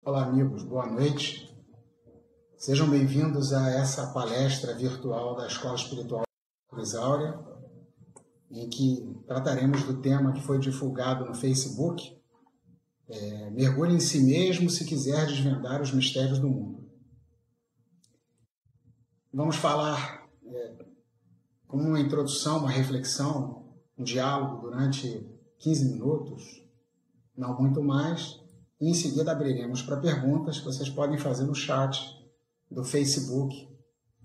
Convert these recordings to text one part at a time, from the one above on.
Olá, amigos, boa noite. Sejam bem-vindos a essa palestra virtual da Escola Espiritual Cruz Áurea, em que trataremos do tema que foi divulgado no Facebook, Mergulhe em si mesmo se quiser desvendar os mistérios do mundo. Vamos falar, como uma introdução, uma reflexão, um diálogo durante 15 minutos, não muito mais. E em seguida abriremos para perguntas que vocês podem fazer no chat do Facebook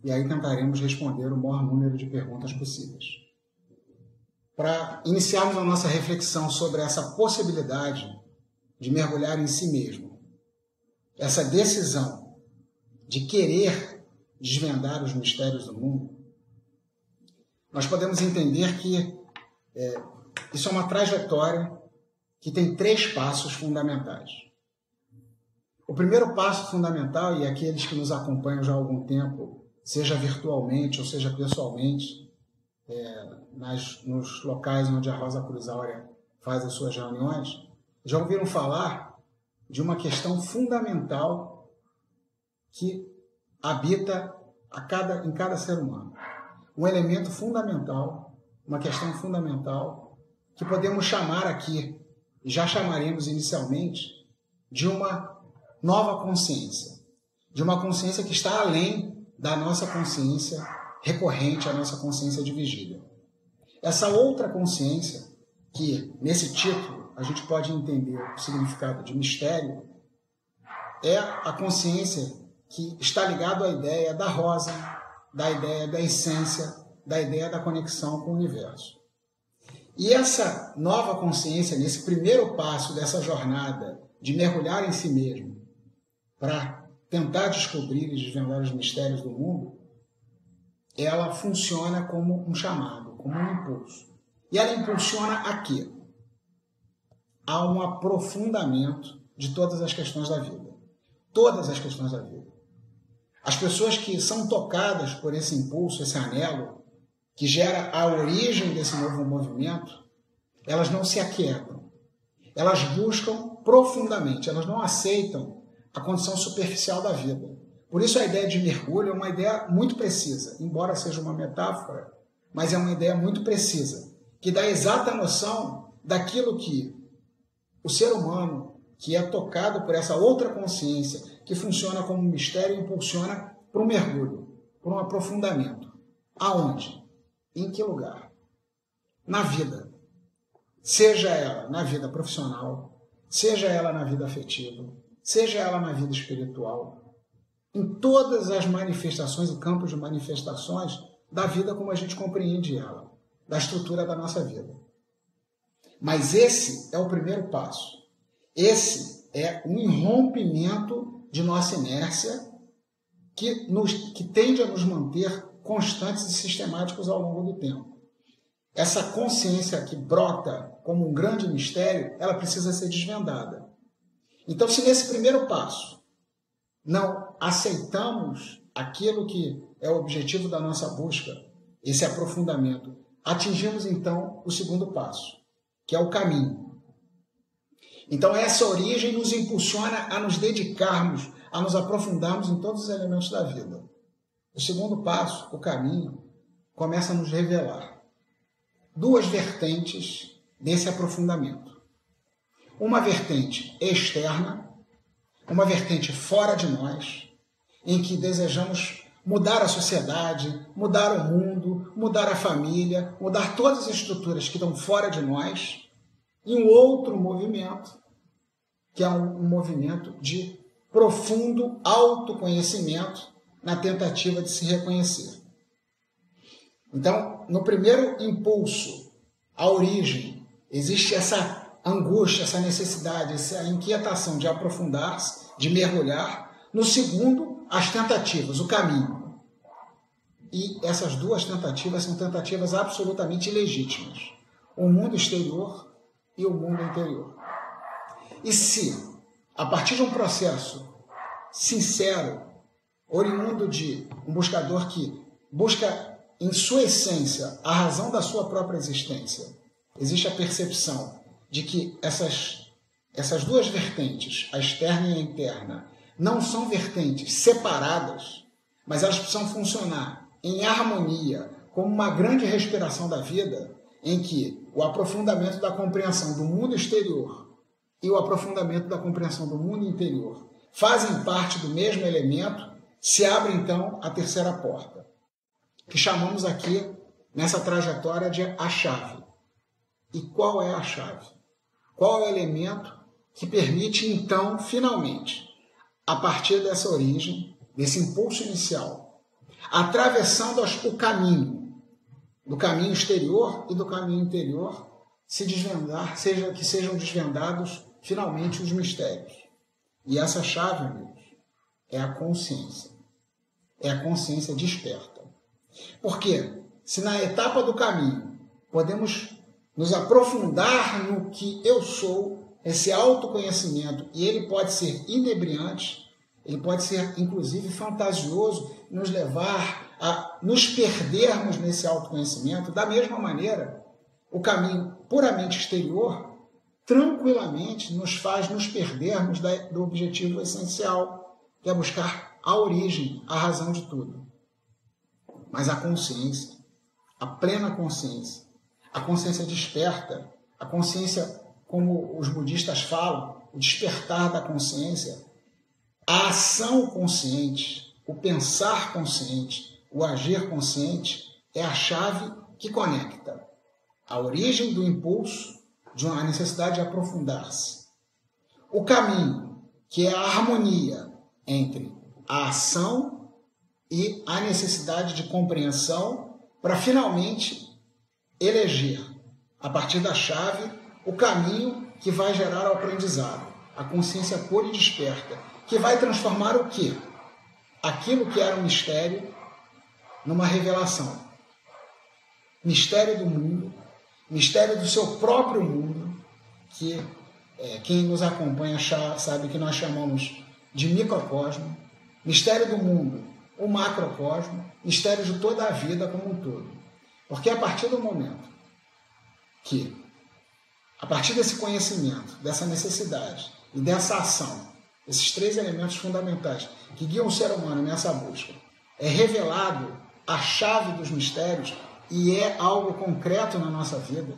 e aí tentaremos responder o maior número de perguntas possíveis. Para iniciarmos a nossa reflexão sobre essa possibilidade de mergulhar em si mesmo, essa decisão de querer desvendar os mistérios do mundo, nós podemos entender que isso é uma trajetória que tem 3 passos fundamentais. O primeiro passo fundamental, e aqueles que nos acompanham já há algum tempo, seja virtualmente ou seja pessoalmente, nos locais onde a Rosa Cruz Áurea faz as suas reuniões, já ouviram falar de uma questão fundamental que habita em cada ser humano. Um elemento fundamental, uma questão fundamental, que podemos chamar aqui, e já chamaremos inicialmente, de uma nova consciência, de uma consciência que está além da nossa consciência recorrente, a nossa consciência de vigília. Essa outra consciência, que nesse título a gente pode entender o significado de mistério, é a consciência que está ligada à ideia da rosa, da ideia da essência, da ideia da conexão com o universo. E essa nova consciência, nesse primeiro passo dessa jornada de mergulhar em si mesmo, para tentar descobrir e desvendar os mistérios do mundo, ela funciona como um chamado, como um impulso. E ela impulsiona a quê? A um aprofundamento de todas as questões da vida. Todas as questões da vida. As pessoas que são tocadas por esse impulso, esse anelo, que gera a origem desse novo movimento, elas não se aquietam. Elas buscam profundamente, elas não aceitam a condição superficial da vida. Por isso a ideia de mergulho é uma ideia muito precisa, embora seja uma metáfora, mas é uma ideia muito precisa, que dá a exata noção daquilo que o ser humano, que é tocado por essa outra consciência, que funciona como um mistério, impulsiona para um mergulho, para um aprofundamento. Aonde? Em que lugar? Na vida. Seja ela na vida profissional, seja ela na vida afetiva, seja ela na vida espiritual, em todas as manifestações e campos de manifestações da vida como a gente compreende ela, da estrutura da nossa vida. Mas esse é o primeiro passo. Esse é um irrompimento de nossa inércia que tende a nos manter constantes e sistemáticos ao longo do tempo. Essa consciência que brota como um grande mistério, ela precisa ser desvendada. Então, se nesse primeiro passo não aceitamos aquilo que é o objetivo da nossa busca, esse aprofundamento, atingimos então o segundo passo, que é o caminho. Então, essa origem nos impulsiona a nos dedicarmos, a nos aprofundarmos em todos os elementos da vida. O segundo passo, o caminho, começa a nos revelar 2 vertentes desse aprofundamento. Uma vertente externa, uma vertente fora de nós, em que desejamos mudar a sociedade, mudar o mundo, mudar a família, mudar todas as estruturas que estão fora de nós, e um outro movimento, que é um movimento de profundo autoconhecimento na tentativa de se reconhecer. Então, no primeiro impulso, a origem, existe essa angústia, essa necessidade, essa inquietação de aprofundar-se, de mergulhar. No segundo, as tentativas, o caminho. E essas 2 tentativas são tentativas absolutamente legítimas. O mundo exterior e o mundo interior. E se, a partir de um processo sincero, oriundo de um buscador que busca em sua essência a razão da sua própria existência, existe a percepção de que essas essas duas vertentes, a externa e a interna, não são vertentes separadas, mas elas precisam funcionar em harmonia, como uma grande respiração da vida, em que o aprofundamento da compreensão do mundo exterior e o aprofundamento da compreensão do mundo interior fazem parte do mesmo elemento, se abre então a terceira porta, que chamamos aqui, nessa trajetória, de a chave. E qual é a chave? Qual é o elemento que permite, então, finalmente, a partir dessa origem, desse impulso inicial, atravessando o caminho, do caminho exterior e do caminho interior, se desvendar, que sejam desvendados, finalmente, os mistérios. E essa chave, amigos, é a consciência. É a consciência desperta. Porque, se na etapa do caminho podemos nos aprofundar no que eu sou, esse autoconhecimento, e ele pode ser inebriante, ele pode ser, inclusive, fantasioso, nos levar a nos perdermos nesse autoconhecimento. Da mesma maneira, o caminho puramente exterior, tranquilamente, nos faz nos perdermos do objetivo essencial, que é buscar a origem, a razão de tudo. Mas a consciência, a plena consciência, a consciência desperta, a consciência, como os budistas falam, o despertar da consciência, a ação consciente, o pensar consciente, o agir consciente, é a chave que conecta a origem do impulso, de uma necessidade de aprofundar-se. O caminho, que é a harmonia entre a ação e a necessidade de compreensão, para finalmente eleger, a partir da chave, o caminho que vai gerar o aprendizado, a consciência pura e desperta, que vai transformar o quê? Aquilo que era um mistério numa revelação. Mistério do mundo, mistério do seu próprio mundo, que quem nos acompanha sabe que nós chamamos de microcosmo, mistério do mundo, o macrocosmo, mistério de toda a vida como um todo. Porque a partir do momento que, a partir desse conhecimento, dessa necessidade e dessa ação, esses três elementos fundamentais que guiam o ser humano nessa busca, é revelado a chave dos mistérios e é algo concreto na nossa vida,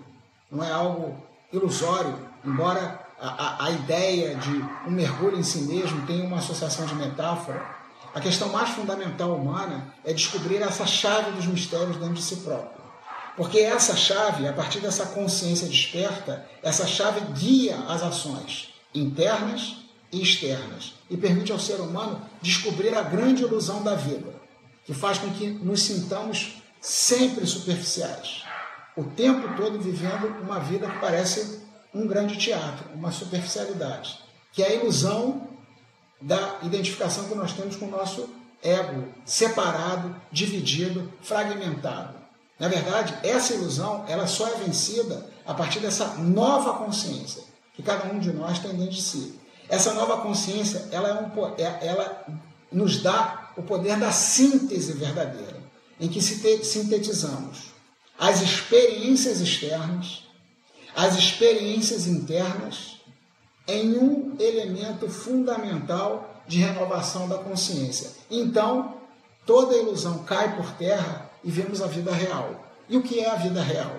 não é algo ilusório, embora a ideia de um mergulho em si mesmo tenha uma associação de metáfora. A questão mais fundamental humana é descobrir essa chave dos mistérios dentro de si próprio. Porque essa chave, a partir dessa consciência desperta, essa chave guia as ações internas e externas e permite ao ser humano descobrir a grande ilusão da vida, que faz com que nos sintamos sempre superficiais, o tempo todo vivendo uma vida que parece um grande teatro, uma superficialidade, que é a ilusão da identificação que nós temos com o nosso ego separado, dividido, fragmentado. Na verdade, essa ilusão ela só é vencida a partir dessa nova consciência que cada um de nós tem dentro de si. Essa nova consciência ela nos dá o poder da síntese verdadeira, em que sintetizamos as experiências externas, as experiências internas, em um elemento fundamental de renovação da consciência. Então, toda ilusão cai por terra e vemos a vida real. E o que é a vida real?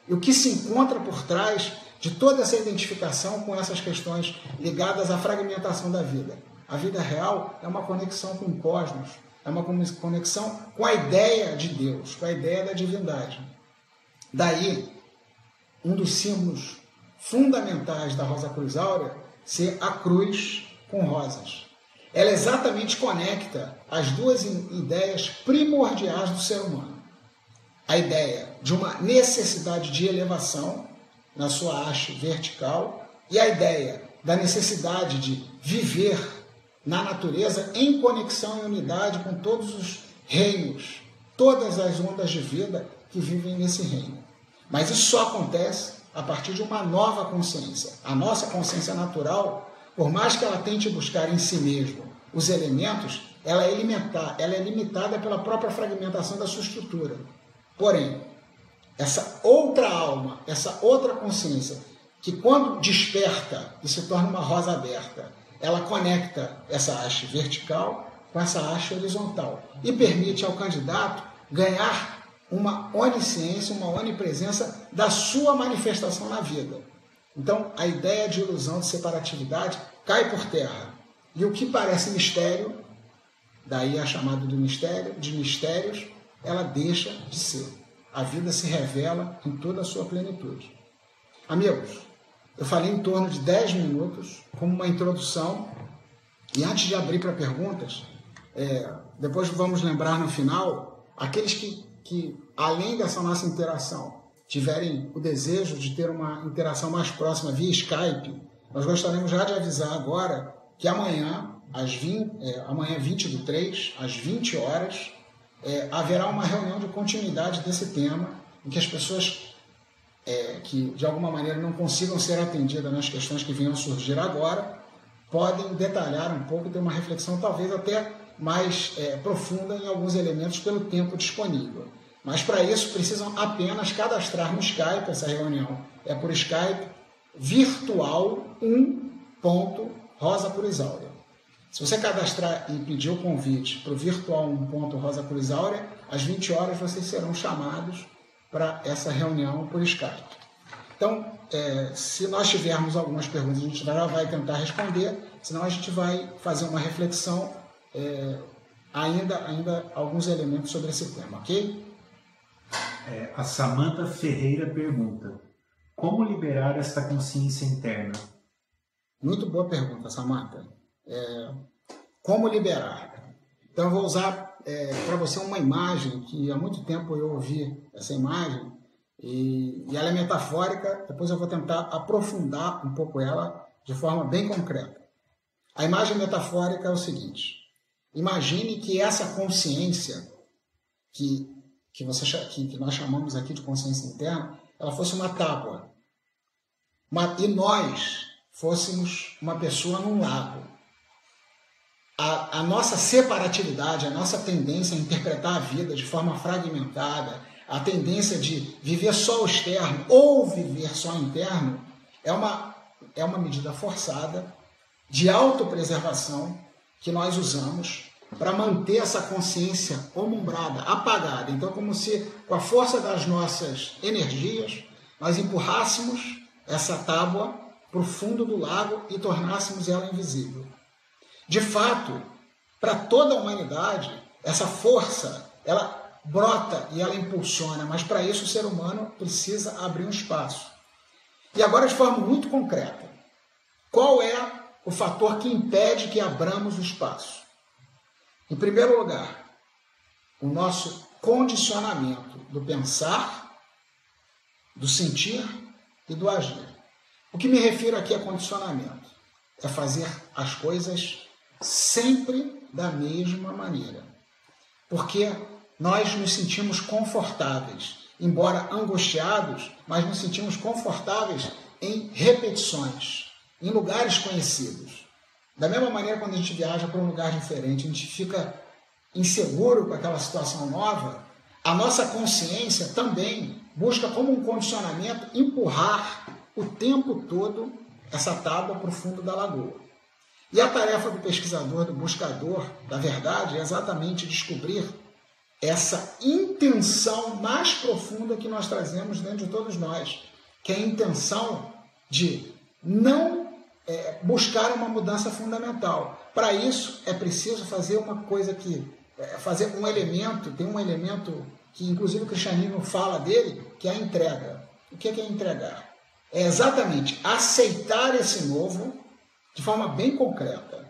E o que se encontra por trás de toda essa identificação com essas questões ligadas à fragmentação da vida? A vida real é uma conexão com o cosmos, é uma conexão com a ideia de Deus, com a ideia da divindade. Daí, um dos símbolos fundamentais da Rosa Cruz Áurea ser a cruz com rosas. Ela exatamente conecta as duas ideias primordiais do ser humano. A ideia de uma necessidade de elevação na sua haste vertical e a ideia da necessidade de viver na natureza em conexão e unidade com todos os reinos, todas as ondas de vida que vivem nesse reino. Mas isso só acontece a partir de uma nova consciência. A nossa consciência natural, por mais que ela tente buscar em si mesma os elementos, ela é limitada pela própria fragmentação da sua estrutura. Porém, essa outra alma, essa outra consciência, que quando desperta e se torna uma rosa aberta, ela conecta essa haste vertical com essa haste horizontal e permite ao candidato ganhar uma onisciência, uma onipresença da sua manifestação na vida. Então, a ideia de ilusão de separatividade cai por terra. E o que parece mistério, daí a chamada do mistério, de mistérios, ela deixa de ser. A vida se revela em toda a sua plenitude. Amigos, eu falei em torno de 10 minutos como uma introdução, e antes de abrir para perguntas, depois vamos lembrar no final, aqueles que além dessa nossa interação, tiverem o desejo de ter uma interação mais próxima via Skype, nós gostaríamos já de avisar agora que amanhã, amanhã 20/3, às 20 horas, haverá uma reunião de continuidade desse tema, em que as pessoas que de alguma maneira não consigam ser atendidas nas questões que venham surgir agora, podem detalhar um pouco, ter uma reflexão talvez até mais profunda em alguns elementos pelo tempo disponível. Mas para isso precisam apenas cadastrar no Skype, essa reunião é por Skype, virtual 1.rosapurisáurea. Se você cadastrar e pedir o convite para o virtual 1.rosapurisáurea, às 20 horas vocês serão chamados para essa reunião por Skype. Então, se nós tivermos algumas perguntas, a gente já vai tentar responder, senão a gente vai fazer uma reflexão, ainda alguns elementos sobre esse tema, ok? A Samantha Ferreira pergunta: como liberar esta consciência interna? Muito boa pergunta, Samantha. Como liberar? Então eu vou usar para você uma imagem que há muito tempo eu ouvi essa imagem e ela é metafórica, depois eu vou tentar aprofundar um pouco ela de forma bem concreta. A imagem metafórica é o seguinte: imagine que essa consciência que nós chamamos aqui de consciência interna, ela fosse uma tábua. E nós fôssemos uma pessoa num lago. A nossa separatividade, a nossa tendência a interpretar a vida de forma fragmentada, a tendência de viver só o externo ou viver só o interno, é uma medida forçada de autopreservação que nós usamos para manter essa consciência omumbrada, apagada. Então, como se, com a força das nossas energias, nós empurrássemos essa tábua para o fundo do lago e tornássemos ela invisível. De fato, para toda a humanidade, essa força, ela brota e ela impulsiona, mas para isso o ser humano precisa abrir um espaço. E agora, de forma muito concreta, qual é o fator que impede que abramos o espaço? Em primeiro lugar, o nosso condicionamento do pensar, do sentir e do agir. O que me refiro aqui a condicionamento? É fazer as coisas sempre da mesma maneira. Porque nós nos sentimos confortáveis, embora angustiados, mas nos sentimos confortáveis em repetições, em lugares conhecidos. Da mesma maneira, quando a gente viaja para um lugar diferente, a gente fica inseguro com aquela situação nova, a nossa consciência também busca, como um condicionamento, empurrar o tempo todo essa tábua para o fundo da lagoa. E a tarefa do pesquisador, do buscador da verdade, é exatamente descobrir essa intenção mais profunda que nós trazemos dentro de todos nós, que é a intenção de não buscar uma mudança fundamental. Para isso, é preciso fazer uma coisa fazer um elemento, tem um elemento que inclusive o cristianismo fala dele, que é a entrega. O que é entregar? É exatamente aceitar esse novo de forma bem concreta,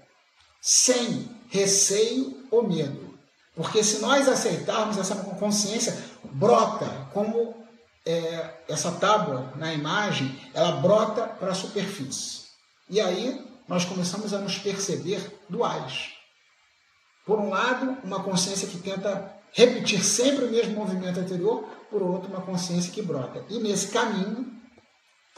sem receio ou medo. Porque se nós aceitarmos, essa consciência brota como essa tábua na imagem, ela brota para a superfície. E aí nós começamos a nos perceber duais. Por um lado, uma consciência que tenta repetir sempre o mesmo movimento anterior, por outro, uma consciência que brota. E nesse caminho,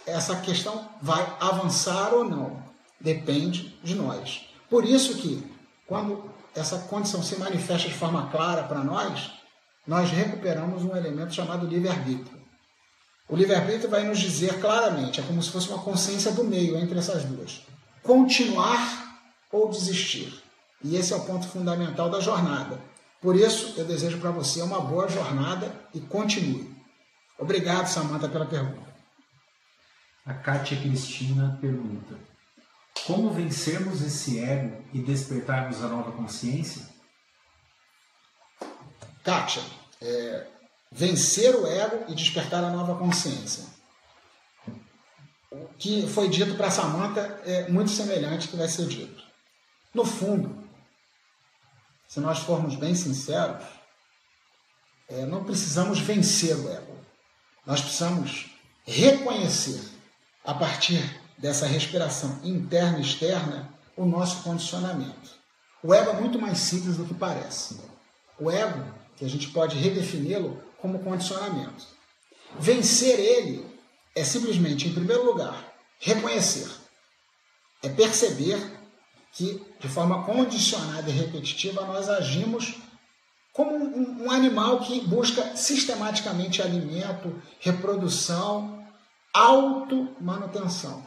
essa questão vai avançar ou não. Depende de nós. Por isso que, quando essa condição se manifesta de forma clara para nós recuperamos um elemento chamado livre-arbítrio. O livre-arbítrio vai nos dizer claramente, é como se fosse uma consciência do meio entre essas duas. Continuar ou desistir. E esse é o ponto fundamental da jornada. Por isso, eu desejo para você uma boa jornada e continue. Obrigado, Samantha, pela pergunta. A Kátia Cristina pergunta: como vencermos esse ego e despertarmos a nova consciência? Kátia, vencer o ego e despertar a nova consciência. O que foi dito para Samantha é muito semelhante ao que vai ser dito. No fundo, se nós formos bem sinceros, não precisamos vencer o ego. Nós precisamos reconhecer, a partir dessa respiração interna e externa, o nosso condicionamento. O ego é muito mais simples do que parece. O ego, que a gente pode redefini-lo como condicionamento. Vencer ele é simplesmente, em primeiro lugar, reconhecer. É perceber que, de forma condicionada e repetitiva, nós agimos como um animal que busca sistematicamente alimento, reprodução, automanutenção.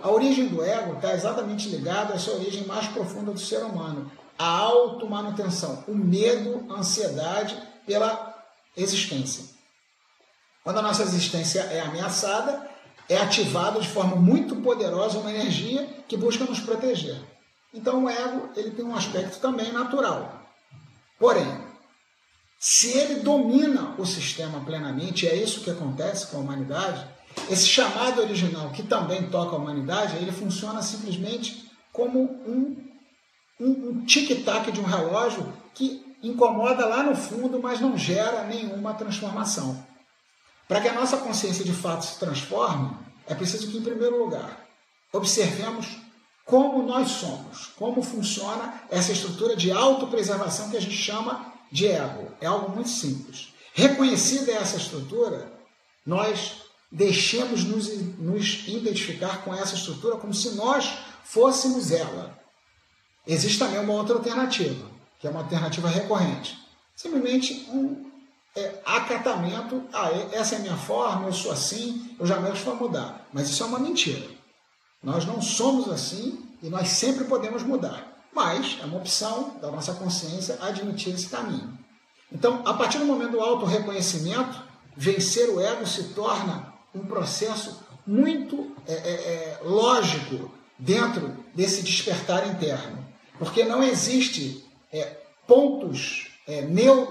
A origem do ego está exatamente ligada a essa origem mais profunda do ser humano, a automanutenção, o medo, a ansiedade pela existência. Quando a nossa existência é ameaçada, é ativada de forma muito poderosa uma energia que busca nos proteger. Então o ego ele tem um aspecto também natural. Porém, se ele domina o sistema plenamente, e é isso que acontece com a humanidade, esse chamado original que também toca a humanidade, ele funciona simplesmente como um tic-tac de um relógio que incomoda lá no fundo, mas não gera nenhuma transformação. Para que a nossa consciência de fato se transforme, é preciso que, em primeiro lugar, observemos como nós somos, como funciona essa estrutura de autopreservação que a gente chama de ego. É algo muito simples. Reconhecida essa estrutura, nós deixemos nos identificar com essa estrutura como se nós fôssemos ela. Existe também uma outra alternativa, que é uma alternativa recorrente. Simplesmente um acatamento, essa é a minha forma, eu sou assim, eu jamais vou mudar. Mas isso é uma mentira. Nós não somos assim e nós sempre podemos mudar. Mas é uma opção da nossa consciência admitir esse caminho. Então, a partir do momento do autorreconhecimento, vencer o ego se torna um processo muito lógico dentro desse despertar interno. Porque não existe pontos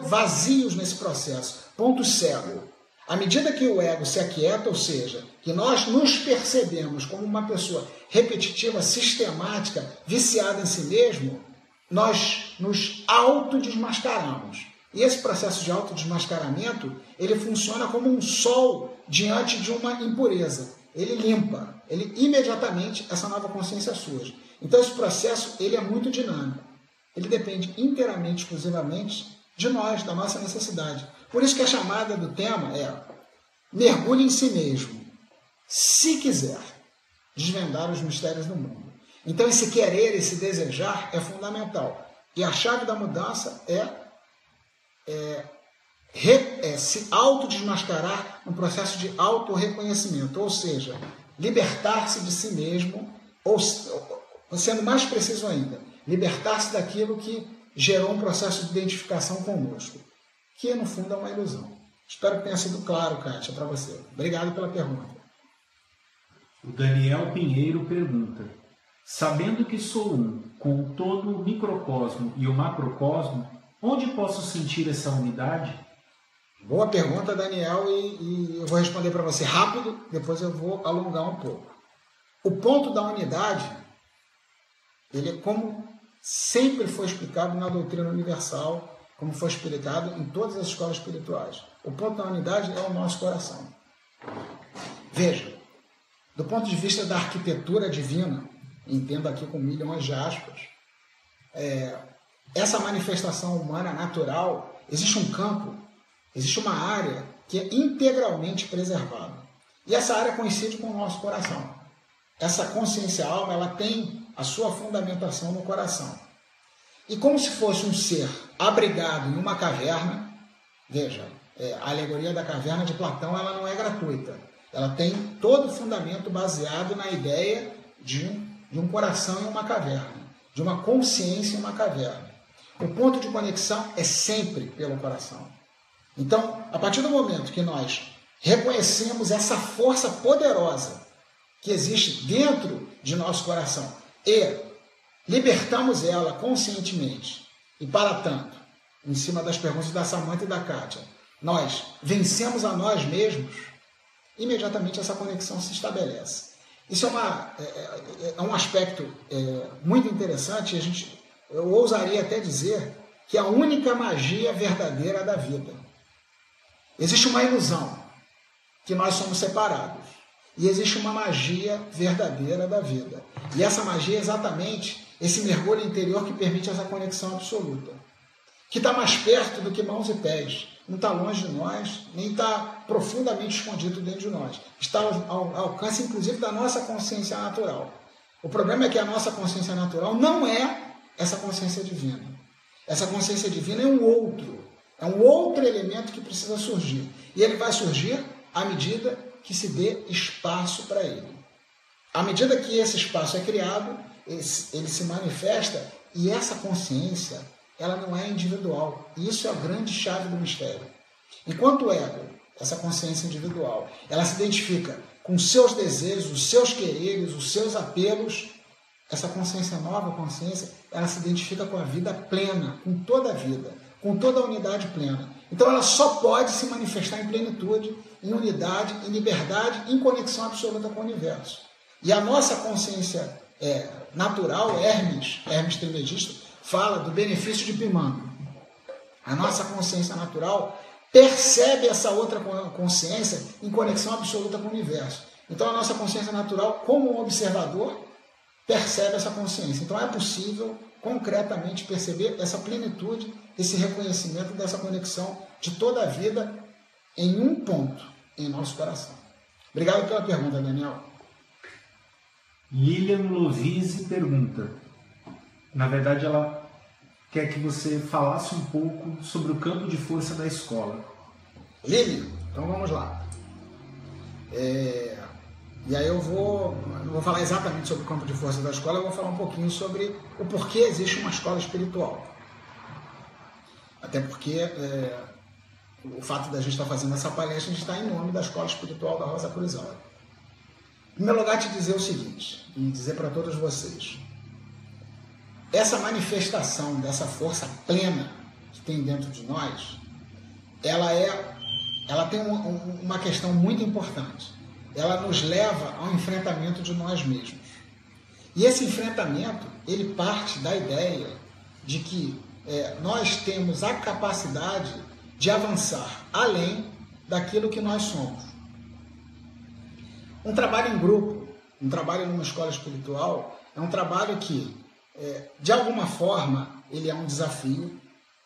vazios nesse processo, pontos cegos. À medida que o ego se aquieta, ou seja, que nós nos percebemos como uma pessoa repetitiva, sistemática, viciada em si mesmo, nós nos autodesmascaramos. E esse processo de autodesmascaramento, ele funciona como um sol diante de uma impureza. Ele limpa, ele imediatamente essa nova consciência surge. Então esse processo ele é muito dinâmico. Ele depende inteiramente, exclusivamente de nós, da nossa necessidade. Por isso que a chamada do tema é mergulhe em si mesmo, se quiser desvendar os mistérios do mundo. Então esse querer, esse desejar é fundamental. E a chave da mudança é se autodesmascarar no processo de autorreconhecimento, ou seja, libertar-se de si mesmo, ou sendo mais preciso ainda, libertar-se daquilo que gerou um processo de identificação conosco, que no fundo é uma ilusão. Espero que tenha sido claro, Kátia, para você. Obrigado pela pergunta. O Daniel Pinheiro pergunta: sabendo que sou um com todo o microcosmo e o macrocosmo, onde posso sentir essa unidade? Boa pergunta, Daniel, e eu vou responder para você rápido, depois eu vou alongar um pouco. O ponto da unidade, ele é como sempre foi explicado na doutrina universal, como foi explicado em todas as escolas espirituais. O ponto da unidade é o nosso coração. Veja, do ponto de vista da arquitetura divina, entendo aqui com milhões de aspas, essa manifestação humana natural, existe um campo, existe uma área que é integralmente preservada. E essa área coincide com o nosso coração. Essa consciência alma, ela tem a sua fundamentação no coração. E como se fosse um ser abrigado em uma caverna, veja, a alegoria da caverna de Platão, ela não é gratuita. Ela tem todo o fundamento baseado na ideia de um coração em uma caverna, de uma consciência em uma caverna. O ponto de conexão é sempre pelo coração. Então, a partir do momento que nós reconhecemos essa força poderosa que existe dentro de nosso coração e libertamos ela conscientemente, e para tanto, em cima das perguntas da Samantha e da Kátia, nós vencemos a nós mesmos, imediatamente essa conexão se estabelece. Isso é um aspecto muito interessante. Eu ousaria até dizer que é a única magia verdadeira da vida. Existe uma ilusão, que nós somos separados. E existe uma magia verdadeira da vida. E essa magia é exatamente esse mergulho interior que permite essa conexão absoluta. Que está mais perto do que mãos e pés. Não está longe de nós, nem está profundamente escondido dentro de nós. Está ao alcance, inclusive, da nossa consciência natural. O problema é que a nossa consciência natural não é essa consciência divina. Essa consciência divina é um outro elemento que precisa surgir. E ele vai surgir à medida que se dê espaço para ele. À medida que esse espaço é criado, ele se manifesta, e essa consciência, ela não é individual. E isso é a grande chave do mistério. Enquanto o ego, essa consciência individual, ela se identifica com os seus desejos, os seus quereres, os seus apelos, essa consciência nova, consciência, ela se identifica com a vida plena, com toda a vida, com toda a unidade plena. Então ela só pode se manifestar em plenitude, em unidade, em liberdade, em conexão absoluta com o universo. E a nossa consciência natural, Hermes Trismegisto, fala do benefício de Epimandro. A nossa consciência natural percebe essa outra consciência em conexão absoluta com o universo. Então a nossa consciência natural, como um observador, percebe essa consciência. Então é possível concretamente perceber essa plenitude, esse reconhecimento dessa conexão de toda a vida em um ponto, em nosso coração. Obrigado pela pergunta, Daniel. Lilian Lovise pergunta. Na verdade, ela quer que você falasse um pouco sobre o campo de força da escola. Lilian, então vamos lá. E aí eu não vou falar exatamente sobre o campo de força da escola, eu vou falar um pouquinho sobre o porquê existe uma escola espiritual. Até porque o fato da gente estar fazendo essa palestra, a gente está em nome da Escola Espiritual da Rosa Cruz Áurea. Em primeiro lugar, te dizer o seguinte, e dizer para todos vocês, essa manifestação dessa força plena que tem dentro de nós, ela tem uma questão muito importante. Ela nos leva ao enfrentamento de nós mesmos. E esse enfrentamento, ele parte da ideia de que nós temos a capacidade de avançar além daquilo que nós somos. Um trabalho em grupo, um trabalho numa escola espiritual, é um trabalho que, de alguma forma, ele é um desafio,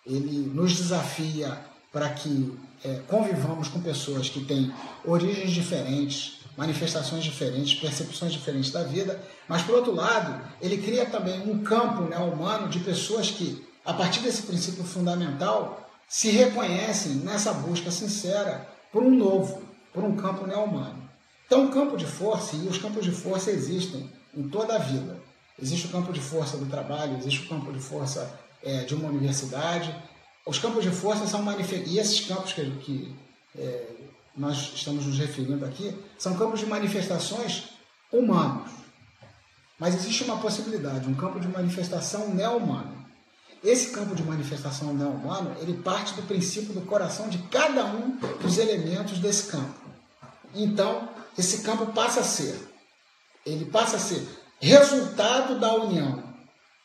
ele nos desafia para que convivamos com pessoas que têm origens diferentes, manifestações diferentes, percepções diferentes da vida, mas, por outro lado, ele cria também um campo humano de pessoas que, a partir desse princípio fundamental, se reconhecem nessa busca sincera por um novo, por um campo humano. Então, o campo de força, e os campos de força existem em toda a vida. Existe o campo de força do trabalho, existe o campo de força de uma universidade. Os campos de força são manifestações, e esses campos que nós estamos nos referindo aqui, são campos de manifestações humanos. Mas existe uma possibilidade, um campo de manifestação neo-humano. Esse campo de manifestação neo-humano, ele parte do princípio do coração de cada um dos elementos desse campo. Então, esse campo passa a ser resultado da união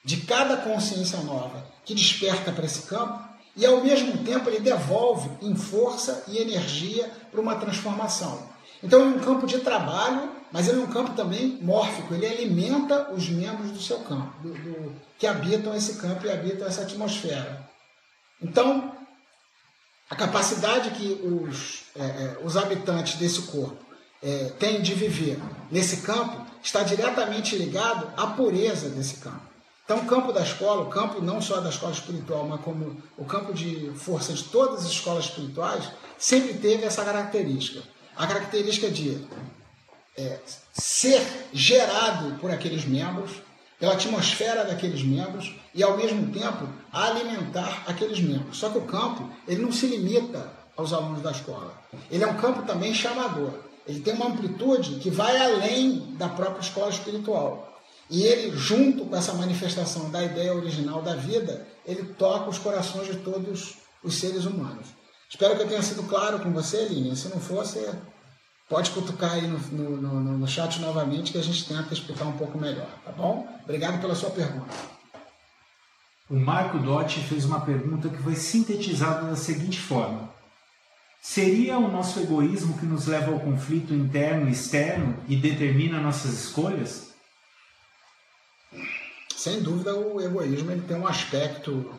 de cada consciência nova que desperta para esse campo, e ao mesmo tempo ele devolve em força e energia para uma transformação. Então é um campo de trabalho, mas ele é um campo também mórfico, ele alimenta os membros do seu campo, que habitam esse campo e habitam essa atmosfera. Então, a capacidade que os habitantes desse corpo têm de viver nesse campo está diretamente ligado à pureza desse campo. Então, o campo da escola, o campo não só da escola espiritual, mas como o campo de força de todas as escolas espirituais, sempre teve essa característica. A característica de ser gerado por aqueles membros, pela atmosfera daqueles membros e, ao mesmo tempo, alimentar aqueles membros. Só que o campo, ele não se limita aos alunos da escola. Ele é um campo também chamador. Ele tem uma amplitude que vai além da própria escola espiritual. E ele, junto com essa manifestação da ideia original da vida, ele toca os corações de todos os seres humanos. Espero que eu tenha sido claro com você, Línia. Se não for, você pode cutucar aí no chat novamente que a gente tenta explicar um pouco melhor, tá bom? Obrigado pela sua pergunta. O Marco Dotti fez uma pergunta que foi sintetizada da seguinte forma: seria o nosso egoísmo que nos leva ao conflito interno e externo e determina nossas escolhas? Sem dúvida, o egoísmo ele tem um aspecto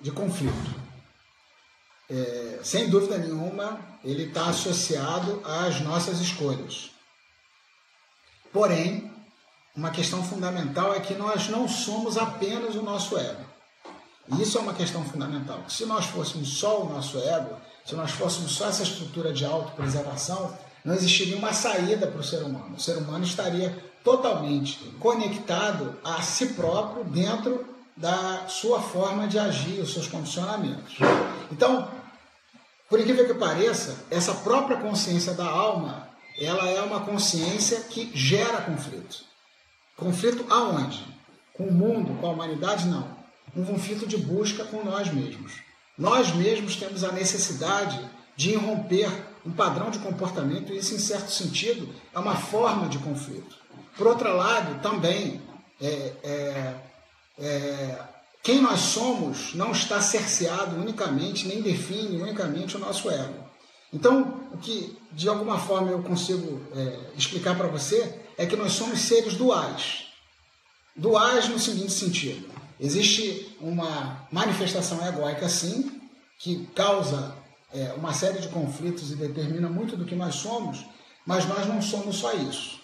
de conflito. Sem dúvida nenhuma, ele está associado às nossas escolhas. Porém, uma questão fundamental é que nós não somos apenas o nosso ego. E isso é uma questão fundamental. Se nós fôssemos só o nosso ego, se nós fôssemos só essa estrutura de autopreservação, não existiria uma saída para o ser humano. O ser humano estaria totalmente conectado a si próprio dentro da sua forma de agir, os seus condicionamentos. Então, por incrível que pareça, essa própria consciência da alma, ela é uma consciência que gera conflito. Conflito aonde? Com o mundo, com a humanidade? Não. Um conflito de busca com nós mesmos. Nós mesmos temos a necessidade de irromper um padrão de comportamento, e isso, em certo sentido, é uma forma de conflito. Por outro lado, também, quem nós somos não está cerceado unicamente, nem define unicamente o nosso ego. Então, o que, de alguma forma, eu consigo explicar para você é que nós somos seres duais. Duais no seguinte sentido: existe uma manifestação egóica, sim, que causa uma série de conflitos e determina muito do que nós somos, mas nós não somos só isso.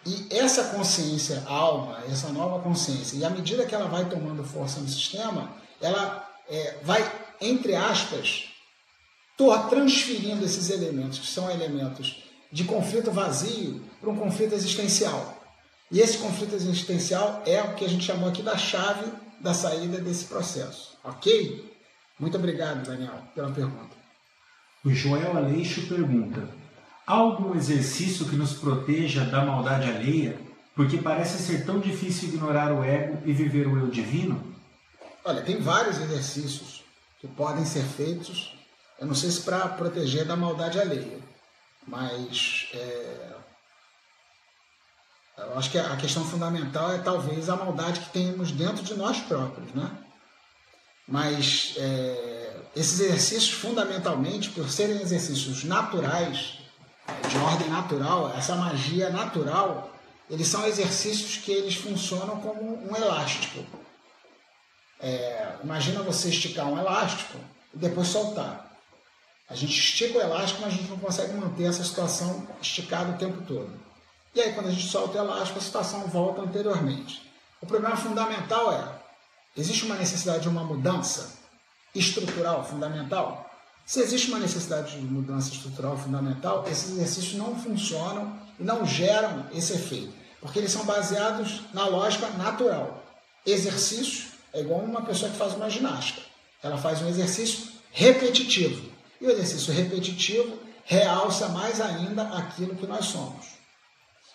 E essa consciência alma, essa nova consciência, e à medida que ela vai tomando força no sistema, ela vai, entre aspas, transferindo esses elementos, que são elementos de conflito vazio, para um conflito existencial. E esse conflito existencial é o que a gente chamou aqui da chave da saída desse processo. Ok? Muito obrigado, Daniel, pela pergunta. O Joel Aleixo pergunta: há algum exercício que nos proteja da maldade alheia? Porque parece ser tão difícil ignorar o ego e viver o eu divino? Olha, tem vários exercícios que podem ser feitos, eu não sei se para proteger da maldade alheia, mas eu acho que a questão fundamental é talvez a maldade que temos dentro de nós próprios, né? Mas esses exercícios, fundamentalmente, por serem exercícios naturais, de ordem natural, essa magia natural, eles são exercícios que eles funcionam como um elástico. Imagina você esticar um elástico e depois soltar. A gente estica o elástico, mas a gente não consegue manter essa situação esticada o tempo todo. E aí, quando a gente solta o elástico, a situação volta anteriormente. O problema fundamental existe uma necessidade de uma mudança estrutural fundamental? Se existe uma necessidade de mudança estrutural fundamental, esses exercícios não funcionam e não geram esse efeito, porque eles são baseados na lógica natural. Exercício é igual uma pessoa que faz uma ginástica. Ela faz um exercício repetitivo. E o exercício repetitivo realça mais ainda aquilo que nós somos.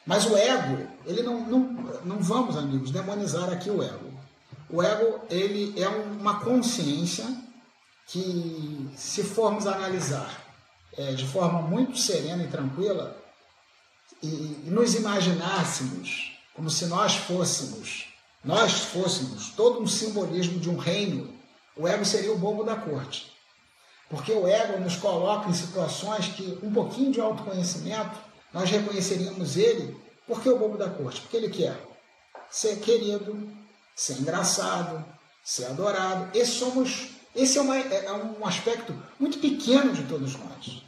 Mas o ego, ele não vamos, amigos, demonizar aqui o ego. O ego, ele é uma consciência que, se formos analisar de forma muito serena e tranquila, e nos imaginássemos como se nós fôssemos todo um simbolismo de um reino, o ego seria o bobo da corte. Porque o ego nos coloca em situações que, um pouquinho de autoconhecimento, nós reconheceríamos ele, porque o bobo da corte? Porque ele quer ser querido, ser engraçado, ser adorado. Esse é um aspecto muito pequeno de todos nós.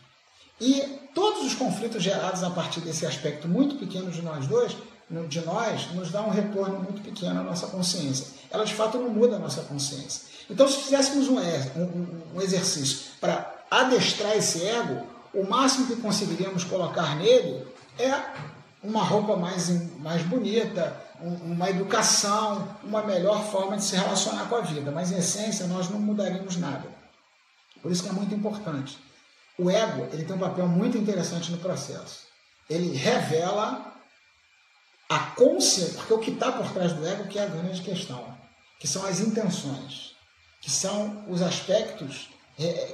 E todos os conflitos gerados a partir desse aspecto muito pequeno de nós dois de nós nos dá um retorno muito pequeno à nossa consciência. Ela, de fato, não muda a nossa consciência. Então, se fizéssemos um exercício para adestrar esse ego, o máximo que conseguiríamos colocar nele é uma roupa mais bonita, uma educação, uma melhor forma de se relacionar com a vida. Mas, em essência, nós não mudaríamos nada. Por isso que é muito importante. O ego, ele tem um papel muito interessante no processo. Ele revela a consciência, porque o que está por trás do ego que é a grande questão, que são as intenções, que são os aspectos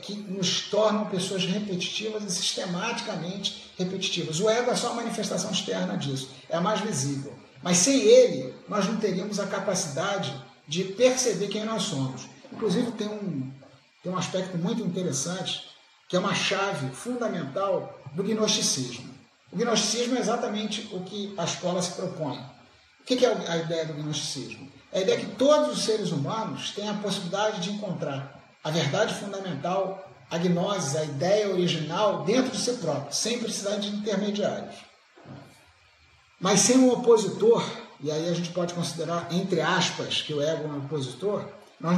que nos tornam pessoas repetitivas e sistematicamente repetitivas. O ego é só a manifestação externa disso, é a mais visível. Mas sem ele, nós não teríamos a capacidade de perceber quem nós somos. Inclusive, tem um aspecto muito interessante, que é uma chave fundamental do gnosticismo. O gnosticismo é exatamente o que a escola se propõe. O que é a ideia do gnosticismo? É a ideia que todos os seres humanos têm a possibilidade de encontrar a verdade fundamental, a gnose, a ideia original dentro de si próprio, sem precisar de intermediários. Mas sem um opositor, e aí a gente pode considerar, entre aspas, que o ego é um opositor, nós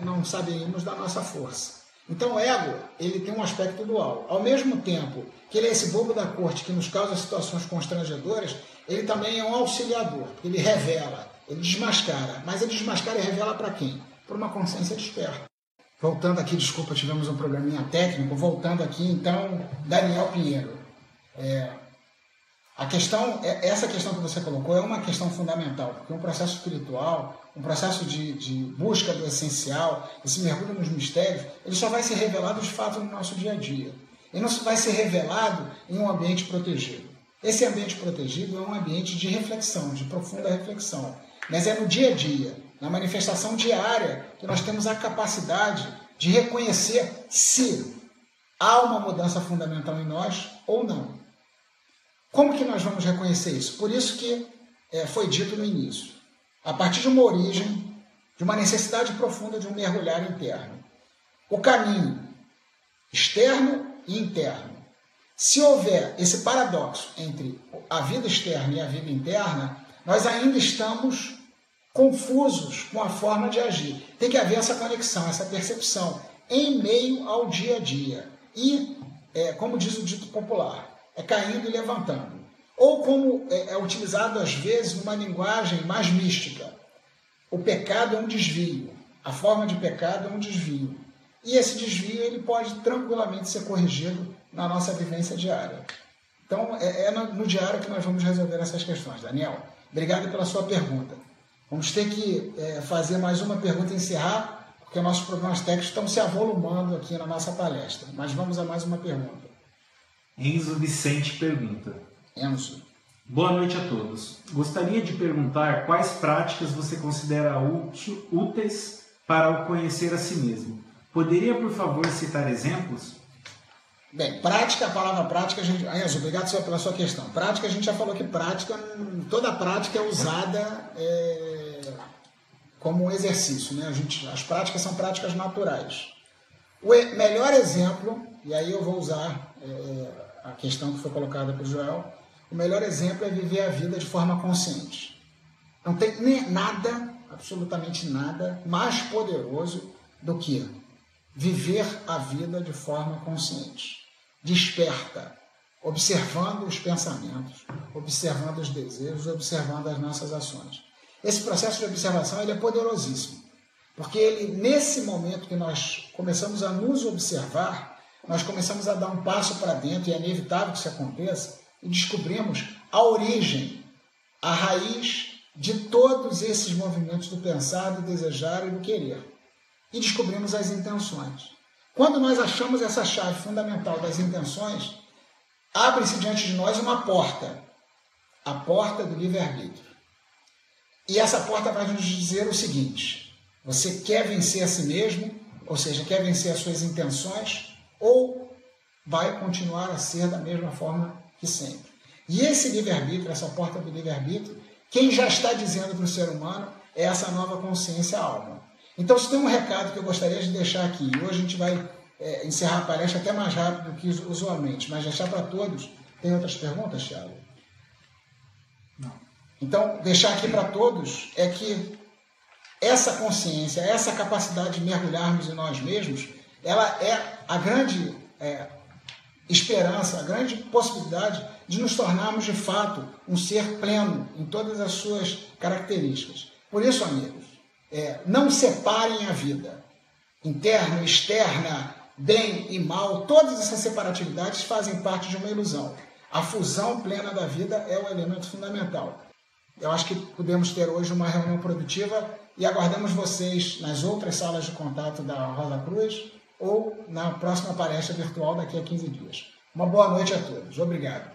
não saberíamos da nossa força. Então o ego, ele tem um aspecto dual. Ao mesmo tempo que ele é esse bobo da corte que nos causa situações constrangedoras, ele também é um auxiliador, ele revela, ele desmascara. Mas ele desmascara e revela para quem? Para uma consciência desperta. Voltando aqui, desculpa, tivemos um probleminha técnico, voltando aqui então, Daniel Pinheiro. Essa questão que você colocou é uma questão fundamental, porque um processo espiritual, um processo de busca do essencial, esse mergulho nos mistérios, ele só vai ser revelado de fato no nosso dia a dia. Ele não vai ser revelado em um ambiente protegido. Esse ambiente protegido é um ambiente de reflexão, de profunda reflexão. Mas é no dia a dia, na manifestação diária, que nós temos a capacidade de reconhecer se há uma mudança fundamental em nós ou não. Como que nós vamos reconhecer isso? Por isso que foi dito no início. A partir de uma origem, de uma necessidade profunda de um mergulhar interno. O caminho externo e interno. Se houver esse paradoxo entre a vida externa e a vida interna, nós ainda estamos confusos com a forma de agir. Tem que haver essa conexão, essa percepção, em meio ao dia a dia. E, como diz o dito popular, é caindo e levantando. Ou como é utilizado às vezes numa linguagem mais mística. O pecado é um desvio. A forma de pecado é um desvio. E esse desvio ele pode tranquilamente ser corrigido na nossa vivência diária. Então, é no diário que nós vamos resolver essas questões. Daniel, obrigado pela sua pergunta. Vamos ter que fazer mais uma pergunta e encerrar, porque nossos problemas técnicos estão se avolumando aqui na nossa palestra. Mas vamos a mais uma pergunta. Enzo Vicente pergunta. Enzo. Boa noite a todos. Gostaria de perguntar quais práticas você considera úteis para o conhecer a si mesmo. Poderia, por favor, citar exemplos? Bem, prática, a palavra prática, Enzo, obrigado pela sua questão. Prática, a gente já falou que toda prática é usada como um exercício, né? As práticas são práticas naturais. O melhor exemplo, e aí eu vou usar a questão que foi colocada pelo Joel, o melhor exemplo é viver a vida de forma consciente. Não tem nada, absolutamente nada, mais poderoso do que viver a vida de forma consciente, desperta, observando os pensamentos, observando os desejos, observando as nossas ações. Esse processo de observação ele é poderosíssimo, porque nesse momento que nós começamos a nos observar, nós começamos a dar um passo para dentro, e é inevitável que isso aconteça, e descobrimos a origem, a raiz de todos esses movimentos do pensar, do desejar e do querer. E descobrimos as intenções. Quando nós achamos essa chave fundamental das intenções, abre-se diante de nós uma porta, a porta do livre-arbítrio. E essa porta vai nos dizer o seguinte: você quer vencer a si mesmo, ou seja, quer vencer as suas intenções, ou vai continuar a ser da mesma forma que sempre. E esse livre-arbítrio, essa porta do livre-arbítrio, quem já está dizendo para o ser humano é essa nova consciência alma. Então, se tem um recado que eu gostaria de deixar aqui, e hoje a gente vai encerrar a palestra até mais rápido do que usualmente, mas deixar para todos. Tem outras perguntas, Thiago? Não. Então, deixar aqui para todos é que essa consciência, essa capacidade de mergulharmos em nós mesmos, ela é a grande esperança, a grande possibilidade de nos tornarmos de fato um ser pleno em todas as suas características. Por isso, amigos, não separem a vida. Interna, externa, bem e mal, todas essas separatividades fazem parte de uma ilusão. A fusão plena da vida é o elemento fundamental. Eu acho que podemos ter hoje uma reunião produtiva e aguardamos vocês nas outras salas de contato da Rosa Cruz ou na próxima palestra virtual daqui a 15 dias. Uma boa noite a todos. Obrigado.